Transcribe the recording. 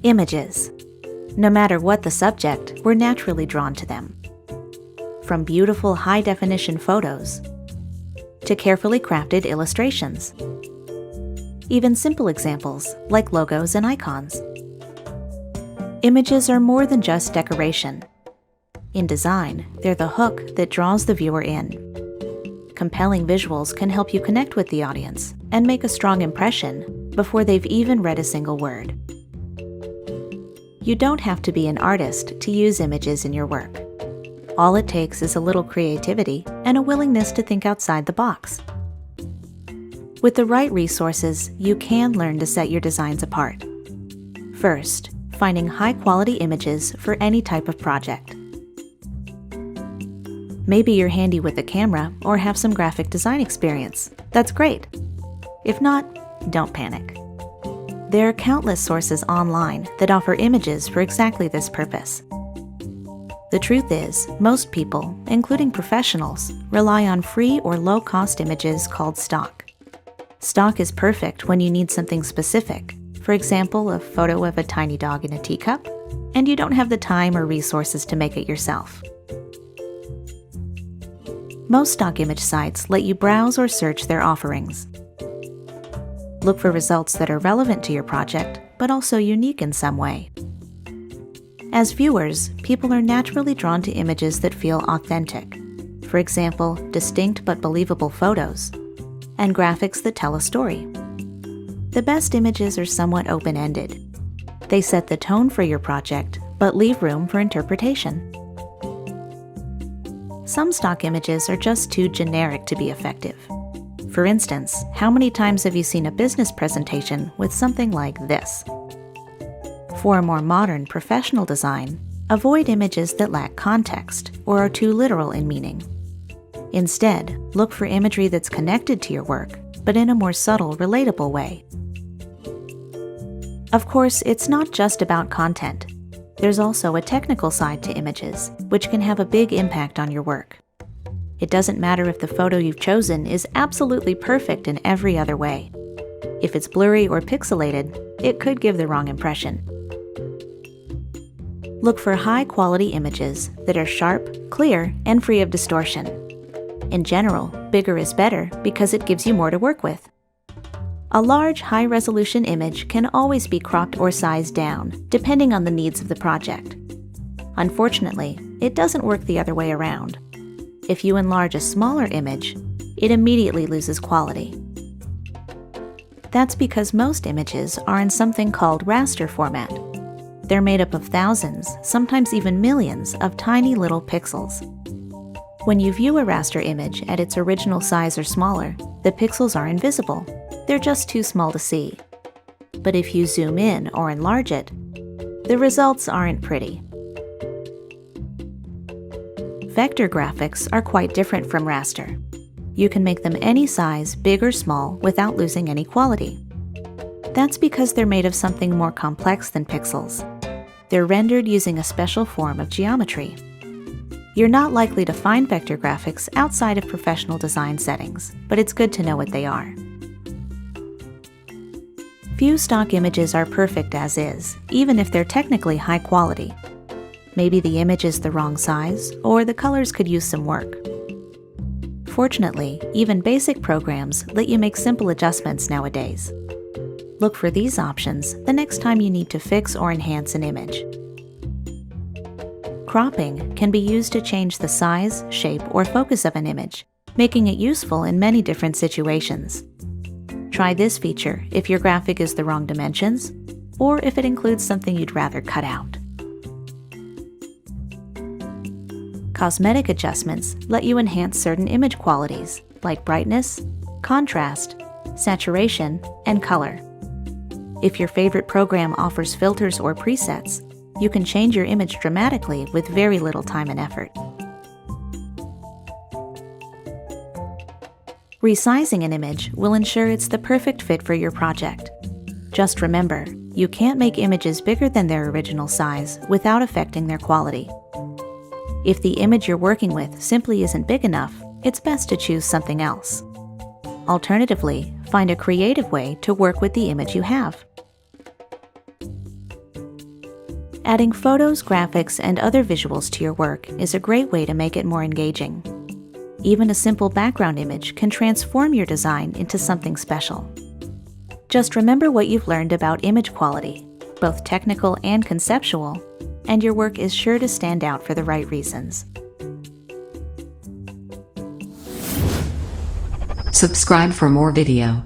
Images. No matter what the subject, we're naturally drawn to them. From beautiful high-definition photos to carefully crafted illustrations. Even simple examples like logos and icons. Images are more than just decoration. In design, they're the hook that draws the viewer in. Compelling visuals can help you connect with the audience and make a strong impression before they've even read a single word. You don't have to be an artist to use images in your work. All it takes is a little creativity and a willingness to think outside the box. With the right resources, you can learn to set your designs apart. First, finding high-quality images for any type of project. Maybe you're handy with a camera or have some graphic design experience. That's great. If not, don't panic. There are countless sources online that offer images for exactly this purpose. The truth is, most people, including professionals, rely on free or low-cost images called stock. Stock is perfect when you need something specific, for example, a photo of a tiny dog in a teacup, and you don't have the time or resources to make it yourself. Most stock image sites let you browse or search their offerings. Look for results that are relevant to your project, but also unique in some way. As viewers, people are naturally drawn to images that feel authentic. For example, distinct but believable photos, and graphics that tell a story. The best images are somewhat open-ended. They set the tone for your project, but leave room for interpretation. Some stock images are just too generic to be effective. For instance, how many times have you seen a business presentation with something like this? For a more modern, professional design, avoid images that lack context or are too literal in meaning. Instead, look for imagery that's connected to your work, but in a more subtle, relatable way. Of course, it's not just about content. There's also a technical side to images, which can have a big impact on your work. It doesn't matter if the photo you've chosen is absolutely perfect in every other way. If it's blurry or pixelated, it could give the wrong impression. Look for high-quality images that are sharp, clear, and free of distortion. In general, bigger is better because it gives you more to work with. A large, high-resolution image can always be cropped or sized down, depending on the needs of the project. Unfortunately, it doesn't work the other way around. If you enlarge a smaller image, it immediately loses quality. That's because most images are in something called raster format. They're made up of thousands, sometimes even millions, of tiny little pixels. When you view a raster image at its original size or smaller, the pixels are invisible. They're just too small to see. But if you zoom in or enlarge it, the results aren't pretty. Vector graphics are quite different from raster. You can make them any size, big or small, without losing any quality. That's because they're made of something more complex than pixels. They're rendered using a special form of geometry. You're not likely to find vector graphics outside of professional design settings, but it's good to know what they are. Few stock images are perfect as is, even if they're technically high quality. Maybe the image is the wrong size, or the colors could use some work. Fortunately, even basic programs let you make simple adjustments nowadays. Look for these options the next time you need to fix or enhance an image. Cropping can be used to change the size, shape, or focus of an image, making it useful in many different situations. Try this feature if your graphic is the wrong dimensions, or if it includes something you'd rather cut out. Cosmetic adjustments let you enhance certain image qualities, like brightness, contrast, saturation, and color. If your favorite program offers filters or presets, you can change your image dramatically with very little time and effort. Resizing an image will ensure it's the perfect fit for your project. Just remember, you can't make images bigger than their original size without affecting their quality. If the image you're working with simply isn't big enough, it's best to choose something else. Alternatively, find a creative way to work with the image you have. Adding photos, graphics, and other visuals to your work is a great way to make it more engaging. Even a simple background image can transform your design into something special. Just remember what you've learned about image quality, both technical and conceptual, and your work is sure to stand out for the right reasons. Subscribe for more video.